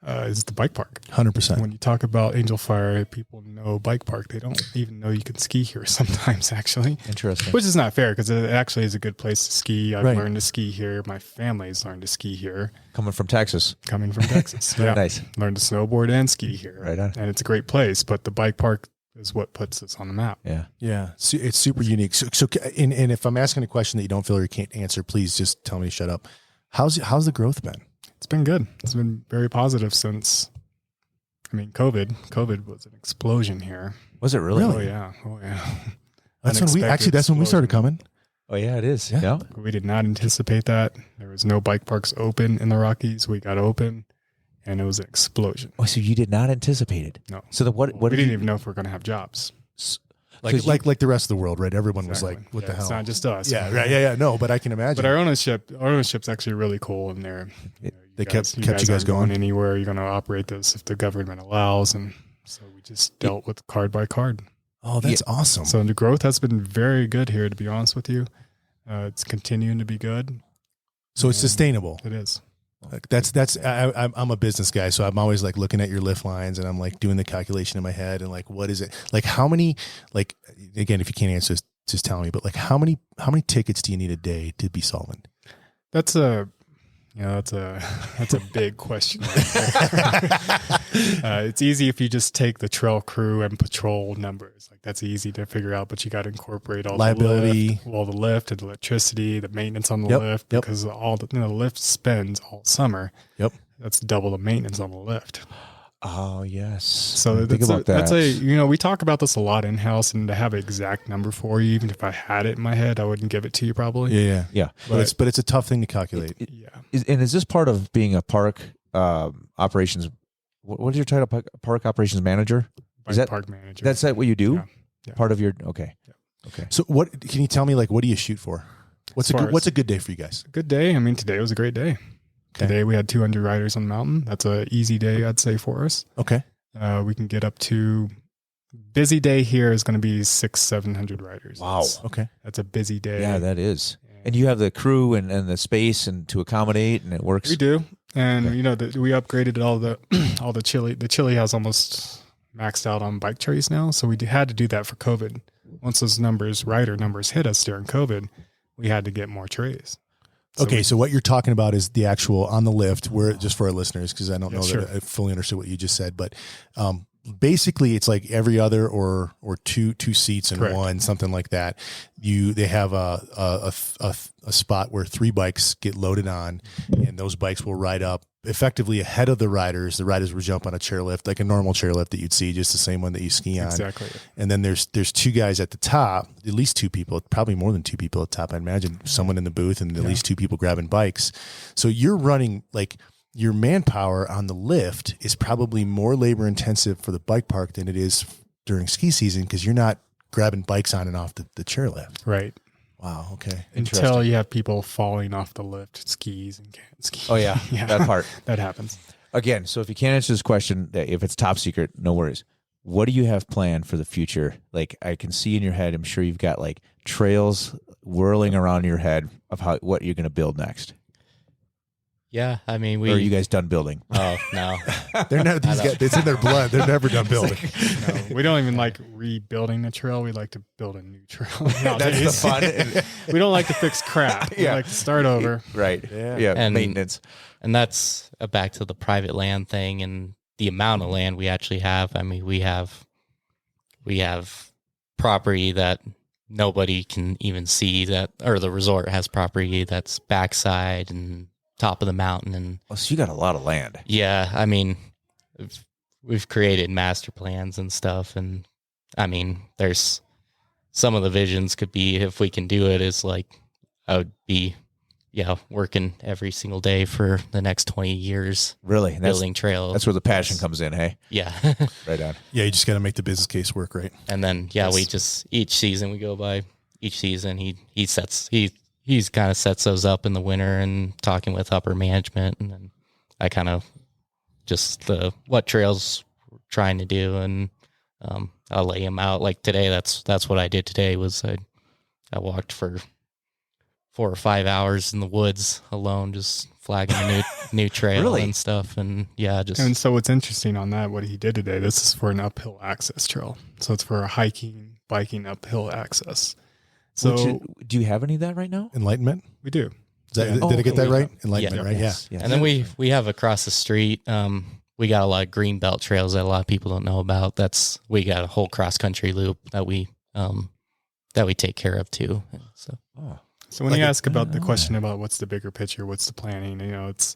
is the bike park. 100%. When you talk about Angelfire, people know bike park. They don't even know you can ski here sometimes, actually. Interesting. Which is not fair because it actually is a good place to ski. I've Right. learned to ski here. My family's learned to ski here, Coming from Texas. coming from Texas. Very nice. Learned to snowboard and ski here. Right on. And it's a great place, but the bike park is what puts us on the map. Yeah. Yeah. It's super unique. So and if I'm asking a question that you don't feel or you can't answer, please just tell me to shut up. How's the growth been? It's been good. It's been very positive since, COVID was an explosion here. Was it really? Really? Oh yeah. That's when we started coming. Oh, yeah, it is. Yeah. Yeah. We did not anticipate that. There was no bike parks open in the Rockies. We got open and it was an explosion. Oh, so you did not anticipate it? No. So what we did didn't you, even know if we're going to have jobs. Like the rest of the world, right? Everyone was Exactly. like, what the It's hell? not just us. Yeah, right. Yeah. No, but I can imagine. But our ownership's actually really cool, and They kept you guys aren't going. anywhere. You're going to operate this if the government allows, and so we just dealt with card by card. Oh, that's awesome. So the growth has been very good here. To be honest with you, it's continuing to be good. So it's sustainable. It is. Like I'm a business guy, so I'm always like looking at your lift lines and I'm like doing the calculation in my head and like, what is it? Like how many, like, again, if you can't answer, just tell me, but like how many tickets do you need a day to be solvent? That's a big question. It's easy if you just take the trail crew and patrol numbers. Like that's easy to figure out, but you got to incorporate all liability, the lift and electricity, the maintenance on the lift, because all the lift spends all summer. Yep, that's double the maintenance on the lift. Oh, yes. So think about that. That's we talk about this a lot in house, and to have an exact number for you, even if I had it in my head, I wouldn't give it to you probably. Yeah. But it's a tough thing to calculate. Yeah. Is this part of being a park operations? What is your title? Park operations manager? Park manager. That's what you do? Yeah. Part of your okay. Yeah. Okay. So what can you tell me? Like, what do you shoot for? What's a good day for you guys? Good day. Today was a great day. Today we had 200 riders on the mountain. That's a easy day, I'd say, for us. Okay. We can get up to busy day here is going to be 600-700 riders. Wow. That's a busy day. Yeah, that is. And you have the crew and the space and to accommodate, and it works. We do. And we upgraded all the chili. The chili has almost maxed out on bike trays now, so we had to do that for COVID. Once those rider numbers hit us during COVID, we had to get more trays. So what you're talking about is the actual on the lift, where, just for our listeners, because I don't know that I fully understood what you just said, but basically it's like every other or two seats in Correct. one, something like that. They have a spot where 3 bikes get loaded on, and those bikes will ride up effectively ahead of the riders. The riders will jump on a chairlift, like a normal chairlift that you'd see, just the same one that you ski on. Exactly. And then there's 2 guys at the top, at least 2 people, probably more than 2 people at the top. I imagine someone in the booth and at least 2 people grabbing bikes. So you're running, like, your manpower on the lift is probably more labor intensive for the bike park than it is during ski season, because you're not grabbing bikes on and off the chairlift. Right. Wow. Okay. Until you have people falling off the lift, skis and can't ski. Oh, yeah. That part. That happens. Again, so if you can't answer this question, if it's top secret, no worries. What do you have planned for the future? Like, I can see in your head, I'm sure you've got like trails whirling around your head of what you're going to build next. Yeah, I mean, Or are you guys done building? Oh, no. They're never, these guys, it's in their blood. They're never done building. No, we don't even like rebuilding the trail. We like to build a new trail. That's the fun. We don't like to fix crap. We like to start over. Right. Yeah. And Maintenance. And that's back to the private land thing and the amount of land we actually have. I mean, we have property that nobody can even see, or the resort has property that's backside and top of the mountain. And So you got a lot of land. yeah, I mean, we've created master plans and stuff. And I mean, there's some of the visions could be, if we can do it, is like, I would be, working every single day for the next 20 years. Really? Building trails. That's where the passion comes in, hey? Yeah. Right on. Yeah, you just got to make the business case work, right? And then, we just, each season we go by, each season he kind of sets those up in the winter and talking with upper management. And then I kind of just what trails we're trying to do. And I'll lay them out. Like today, that's what I did today was I walked for 4 or 5 hours in the woods alone, just flagging a new trail and stuff. And And so what's interesting on that, what he did today, this is for an uphill access trail. So it's for a hiking, biking uphill access. So do you have any of that right now? Enlightenment? We do. Did I get that right? Enlightenment, right? Yes. Yeah. And then we have across the street, we got a lot of green belt trails that a lot of people don't know about. We got a whole cross country loop that we take care of too. So when you ask about the question about what's the bigger picture, what's the planning, it's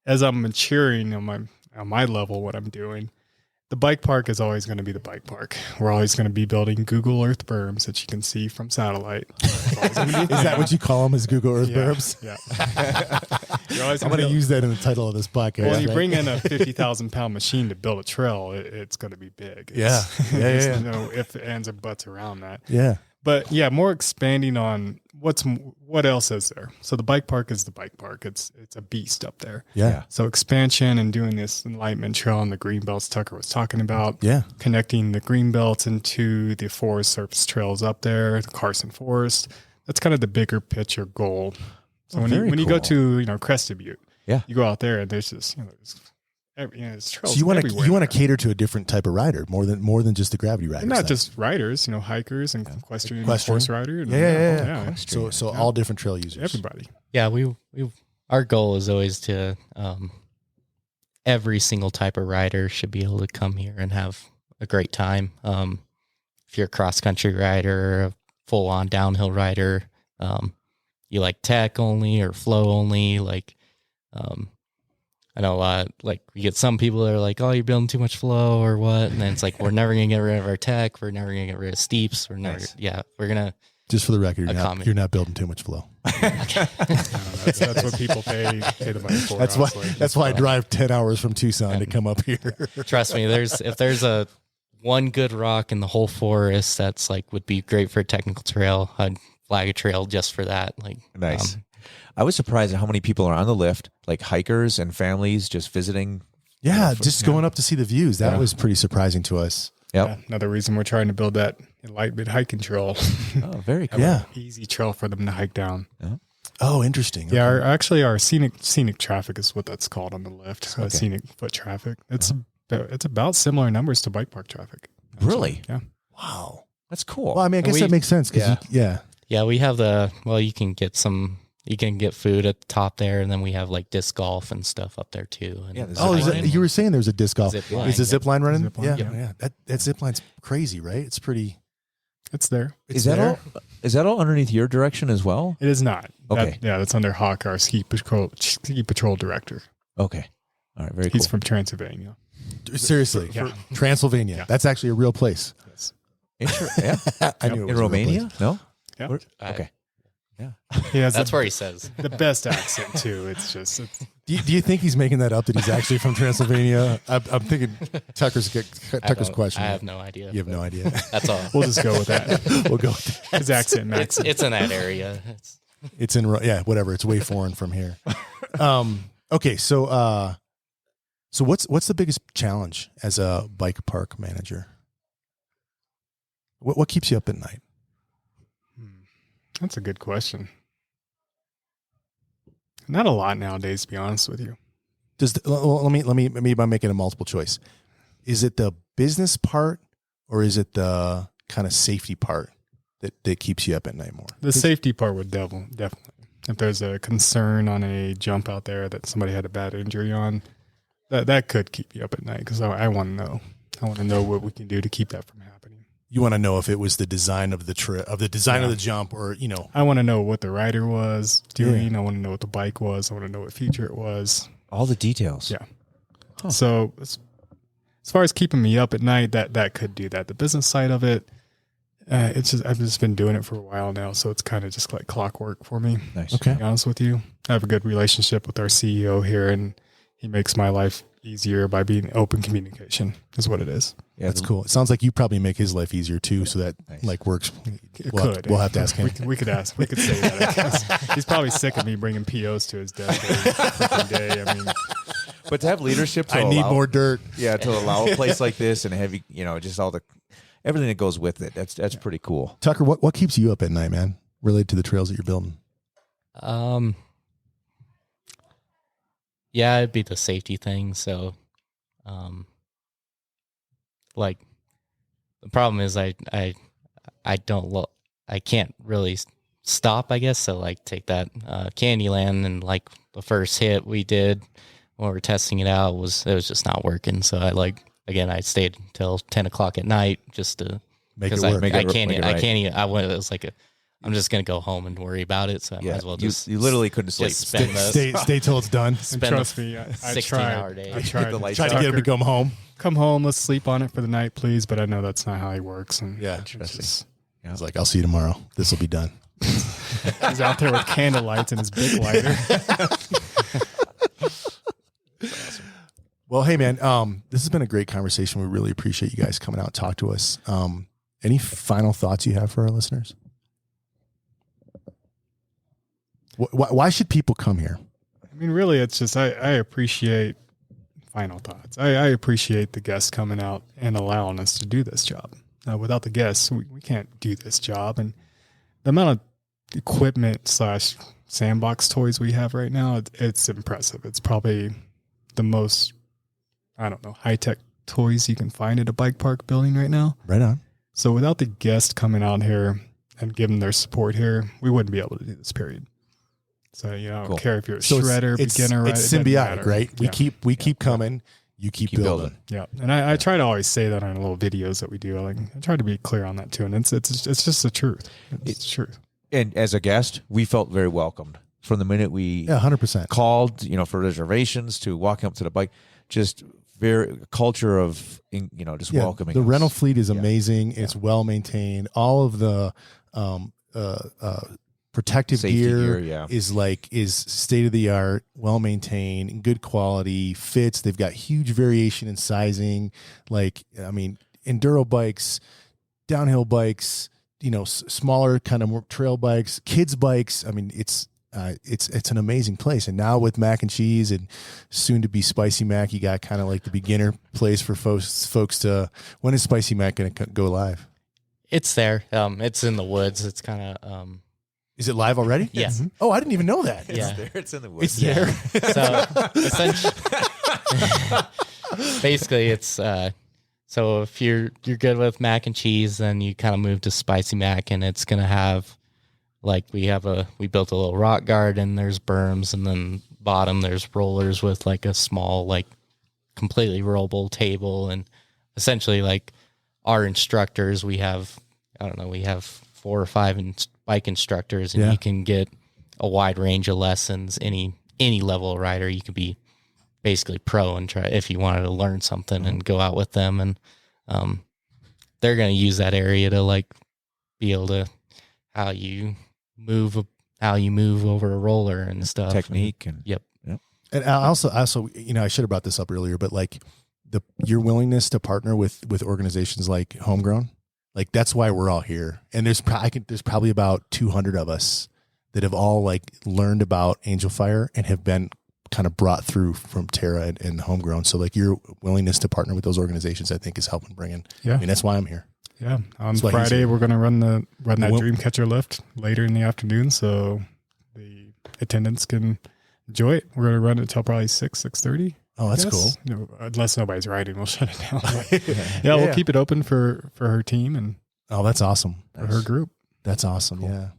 as I'm maturing on my level, what I'm doing, the bike park is always going to be the bike park. We're always going to be building Google Earth berms that you can see from satellite. Is that what you call them, as Google Earth berms? Yeah. I'm going to use that in the title of this podcast. Well, when you bring in a 50,000 pound machine to build a trail, it's going to be big. There's no ifs, ands, or buts around that. Yeah. But more expanding on what else is there. So the bike park is the bike park. It's a beast up there. Yeah. So expansion and doing this enlightenment trail on the green belts Tucker was talking about. Yeah. Connecting the green belts into the forest surface trails up there, the Carson Forest. That's kind of the bigger picture goal. So when you go to Crested Butte, you go out there and there's just it's trails. So you want to cater to a different type of rider more than just the gravity riders. And not just riders, hikers and equestrian horse rider. And, yeah. So all different trail users. Everybody. Yeah, we our goal is always to every single type of rider should be able to come here and have a great time. If you're a cross country rider, a full on downhill rider, you like tech only or flow only, I know a lot, we get some people that are like, oh, you're building too much flow or what? And then it's like, we're never going to get rid of our tech. We're never going to get rid of steeps. We're never, we're going to. Just for the record, you're not building too much flow. That's what people pay the money for. That's why I drive 10 hours from Tucson to come up here. Trust me, if there's a one good rock in the whole forest that's would be great for a technical trail, I'd flag a trail just for that. Nice. I was surprised at how many people are on the lift, like hikers and families just visiting. Yeah, just going up to see the views. That was pretty surprising to us. Yep. Yeah, another reason we're trying to build that enlightenment hiking trail. Oh, very cool. Yeah. Easy trail for them to hike down. Oh, interesting. Yeah, our scenic traffic is what that's called on the lift. Scenic foot traffic. It's about similar numbers to bike park traffic. Really? Yeah. Wow. That's cool. Well, I mean, I guess that makes sense. Yeah, we have you can get food at the top there, and then we have like disc golf and stuff up there too. And you were saying there's a disc golf. Zip line, is a zip line running? Zip line, yeah. That zip line's crazy, right? It's pretty. It's there. Is that all underneath your direction as well? It is not. Okay. That's under Hawk, our ski patrol director. Okay. All right. Very cool. He's from Transylvania. Seriously, Yeah. Transylvania. Yeah. That's actually a real place. Yes. I knew it In was Romania? No? Yeah. Okay. Yeah. That's where he says. The best accent too. It's just. Do you think he's making that up that he's actually from Transylvania? I'm thinking Tucker's question. I have no idea. You have no idea. That's all. We'll just go with that. We'll go with that. His accent, Max. It's in that area. It's in whatever. It's way foreign from here. Okay, so what's the biggest challenge as a bike park manager? What keeps you up at night? That's a good question. Not a lot nowadays, to be honest with you. Let me maybe I'm making a multiple choice. Is it the business part or is it the kind of safety part that keeps you up at night more? The safety part would definitely. If there's a concern on a jump out there that somebody had a bad injury on, that could keep you up at night because I want to know. I want to know what we can do to keep that from happening. You want to know if it was the design of the of the jump, or I want to know what the rider was doing. I want to know what the bike was. I want to know what feature it was. All the details. Yeah. Huh. So as far as keeping me up at night, that could do that. The business side of it, it's just I've just been doing it for a while now, so it's kind of just like clockwork for me. Nice. Okay. To be honest with you, I have a good relationship with our CEO here, and he makes my life easier by being open communication. Is what it is. Yeah, that's cool. It sounds like you probably make his life easier too, so that works. We'll have to ask him. We could ask. We could say that. I guess. He's probably sick of me bringing POs to his desk every freaking day. I mean, but to have leadership, I need more dirt. Yeah, to allow a place like this and have just all everything that goes with it. That's pretty cool. Tucker, what keeps you up at night, man? Related to the trails that you're building. Yeah, it'd be the safety thing. So, like, the problem is I can't really stop, I guess. So, like, take that Candyland, and like the first hit we did when we were testing it out it was just not working. So I stayed till 10 o'clock at night just to make it work. It was like I'm just gonna go home and worry about it. So I might as well just. You literally couldn't sleep. Stay till it's done. Trust me, I 16-hour day. I tried to get him to come home. Come home. Let's sleep on it for the night, please. But I know that's not how he works. And He's like, I'll see you tomorrow. This will be done. He's out there with candle lights and his big lighter. Awesome. Well, hey man, this has been a great conversation. We really appreciate you guys coming out and talk to us. Any final thoughts you have for our listeners? Why should people come here? I mean, really, it's just I appreciate final thoughts. I appreciate the guests coming out and allowing us to do this job. Without the guests, we can't do this job. And the amount of equipment / sandbox toys we have right now, it's impressive. It's probably the most, high-tech toys you can find at a bike park building right now. Right on. So without the guests coming out here and giving their support here, we wouldn't be able to do this, period. So, I don't care if you're a shredder, beginner, right? It's symbiotic, right? We keep coming, you keep building. Yeah. And I try to always say that on little videos that we do. I try to be clear on that too. And it's just the truth. It's the truth. And as a guest, we felt very welcomed from the minute we 100% called, for reservations to walking up to the bike, just very culture of, just welcoming. The us. rental fleet is amazing. It's well maintained. All of the, protective gear is state of the art, well maintained, good quality, fits. They've got huge variation in sizing. Enduro bikes, downhill bikes, smaller kind of more trail bikes, kids bikes. it's an amazing place. And now with mac and cheese and soon to be spicy mac, you got kind of like the beginner place for folks to. When is spicy mac going to go live? It's there. It's in the woods. It's kind of. Is it live already? Yeah. Mm-hmm. Oh, I didn't even know that. Yeah. It's in the woods. It's there. So essentially, basically, it's so if you're good with mac and cheese, then you kind of move to spicy mac, and it's gonna have like we built a little rock garden. There's berms, and then bottom there's rollers with like a small like completely rollable table, and essentially like our instructors, we have 4 or 5 bike instructors, and you can get a wide range of lessons. Any level of rider, you could be basically pro and try if you wanted to learn something and go out with them. And they're going to use that area to like be able to how you move over a roller and stuff. Technique and yep. And I also, I should have brought this up earlier, but like your willingness to partner with organizations like Homegrown, like that's why we're all here. And there's probably about 200 of us that have all like learned about Angelfire and have been kind of brought through from Terra and Homegrown. So like your willingness to partner with those organizations, I think is helping bring in. Yeah. I mean, that's why I'm here. Yeah. On Friday, we're going to run that Dreamcatcher lift later in the afternoon. So the attendants can enjoy it. We're going to run it till probably 6:30. Oh, that's cool. Unless nobody's riding, we'll shut it down. We'll keep it open for her team and that's awesome. For her group. That's awesome. Cool. Yeah.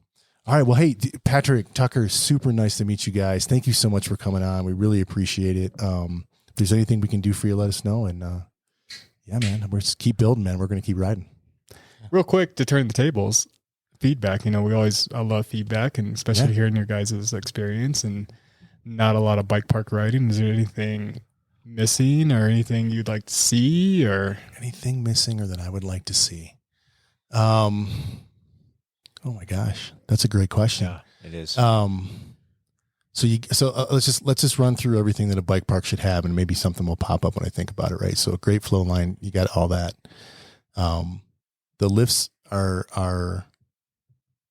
All right. Well, hey, Patrick, Tucker, super nice to meet you guys. Thank you so much for coming on. We really appreciate it. If there's anything we can do for you, let us know. And yeah, man, we're just keep building, man. We're going to keep riding. Real quick to turn the tables, feedback. I love feedback, and especially hearing your guys' experience and not a lot of bike park riding. Is there anything missing or anything you'd like to see or anything missing or that I would like to see? Oh my gosh, that's a great question. Yeah, it is. So let's just run through everything that a bike park should have, and maybe something will pop up when I think about it. Right. So a great flow line, you got all that. The lifts are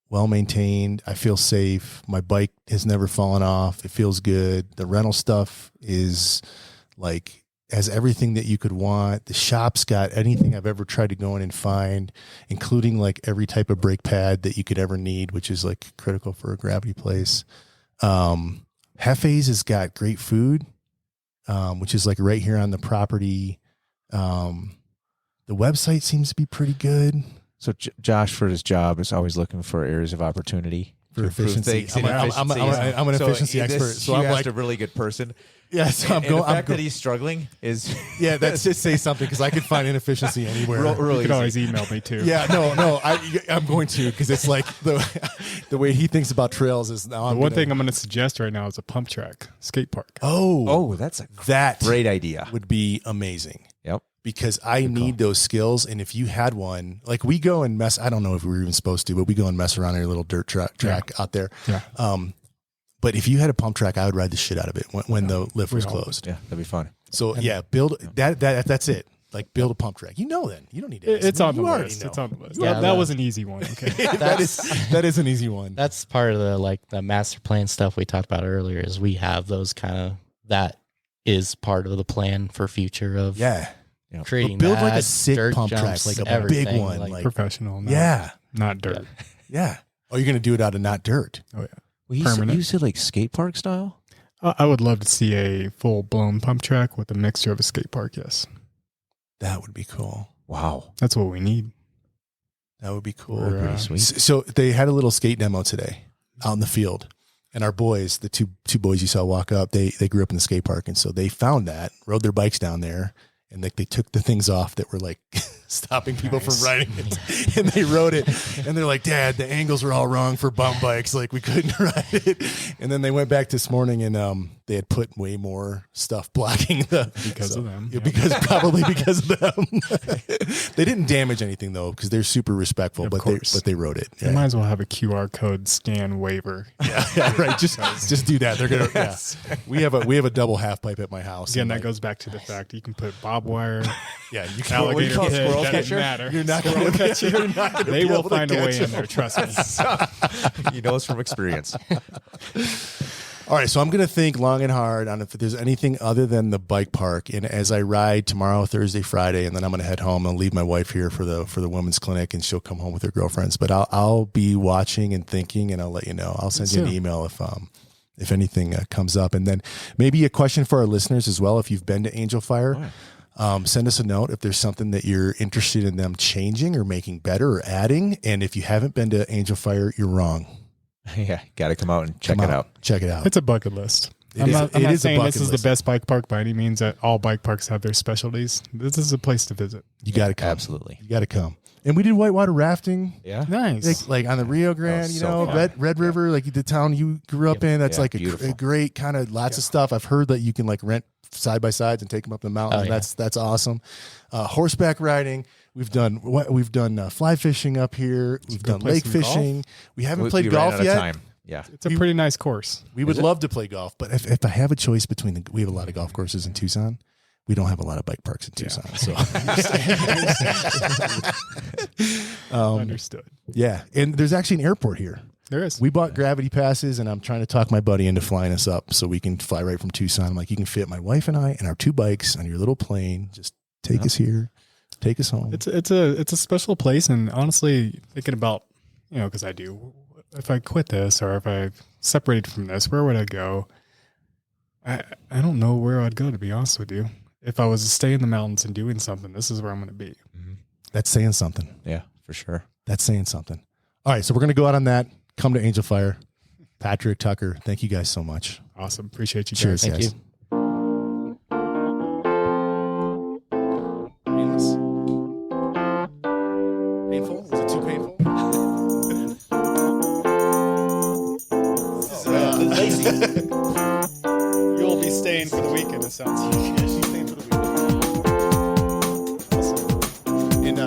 well maintained. I feel safe. My bike has never fallen off. It feels good. The rental stuff is like has everything that you could want. The shop's got anything I've ever tried to go in and find, including like every type of brake pad that you could ever need, which is like critical for a gravity place. Hefe's has got great food, which is like right here on the property. The website seems to be pretty good. So Josh, for his job, is always looking for areas of opportunity for efficiency. I'm an efficiency expert, so I'm like a really good person. Yeah, so the fact that he's struggling is that's just say something because I could find inefficiency anywhere. You can always email me too. Yeah, no, I'm going to because it's like the way he thinks about trails is now. One thing I'm going to suggest right now is a pump track skate park. Oh, that's a great idea. Would be amazing. Yep. Because I need those skills, and if you had one, like we go and mess. I don't know if we were even supposed to, but we go and mess around in your little dirt track out there. Yeah. But if you had a pump track, I would ride the shit out of it when the lift was closed. Yeah, that'd be fun. So build that. That's it. Like build a pump track. You know, then you don't need to. It's on the list. It's on the list. Yeah, that was an easy one. Okay, that is an easy one. That's part of the master plan stuff we talked about earlier. Is we have those that is part of the plan for future of creating build that, like a sick pump track, like a big one, like professional. Not dirt. Yeah. Oh, you're gonna do it out of not dirt. Oh yeah. Well, you said like skate park style? I would love to see a full-blown pump track with a mixture of a skate park, yes. That would be cool. Wow. That's what we need. That would be cool. Pretty sweet. So they had a little skate demo today out in the field. And our boys, the two boys you saw walk up, they grew up in the skate park. And so they found that, rode their bikes down there, and they took the things off that were like stopping people from riding it, and they rode it. And they're like, Dad, the angles were all wrong for bum bikes. Like we couldn't ride it. And then they went back this morning and they had put way more stuff blocking because of them. Yeah. Probably because of them. They didn't damage anything though, because they're super respectful. But they wrote it. Yeah. They might as well have a QR code scan waiver. Yeah, right. Just do that. They're gonna. Yeah. We have a double half pipe at my house. Again, that goes back to the fact you can put barbed wire. Yeah, you can alligator pit. Squirrel That catcher? doesn't matter. You're not going to catch it. They will find a way in there. Trust me. You know it's from experience. All right, so I'm going to think long and hard on if there's anything other than the bike park. And as I ride tomorrow, Thursday, Friday, and then I'm going to head home and leave my wife here for the women's clinic, and she'll come home with her girlfriends. But I'll be watching and thinking, and I'll let you know. I'll send you an email if anything comes up, and then maybe a question for our listeners as well. If you've been to Angelfire, send us a note if there's something that you're interested in them changing or making better or adding. And if you haven't been to Angelfire, you're wrong. Yeah, got to come out and check it out. Check it out. It's a bucket list. I'm not saying this is the best bike park by any means. That all bike parks have their specialties. This is a place to visit. You got to come. Absolutely. You got to come. And we did whitewater rafting. Yeah. Nice. Like on the Rio Grande, Red River, like the town you grew up in. That's like a great kind of lots of stuff. I've heard that you can like rent side by sides and take them up the mountain. That's awesome. Horseback riding. We've done fly fishing up here. We've done lake fishing. We haven't played golf yet. Yeah, it's a pretty nice course. We would love to play golf, but if I have a choice between we have a lot of golf courses in Tucson. We don't have a lot of bike parks in Tucson. So understood. Yeah, and there's actually an airport here. There is. We bought gravity passes, and I'm trying to talk my buddy into flying us up so we can fly right from Tucson. I'm like, you can fit my wife and I and our 2 bikes on your little plane. Just take us here, take us home. It's a special place, and honestly, thinking about because I do. If I quit this or if I separated from this, where would I go? I don't know where I'd go, to be honest with you. If I was to stay in the mountains and doing something, this is where I'm going to be. Mm-hmm. That's saying something. Yeah, for sure. That's saying something. All right, so we're going to go out on that. Come to Angelfire. Patrick, Tucker, thank you guys so much. Awesome. Appreciate you guys. Cheers, Thank guys. you. Painful? Was it too painful? This is You'll be staying for the weekend, it sounds like. Yeah, she's staying for the weekend. Awesome. And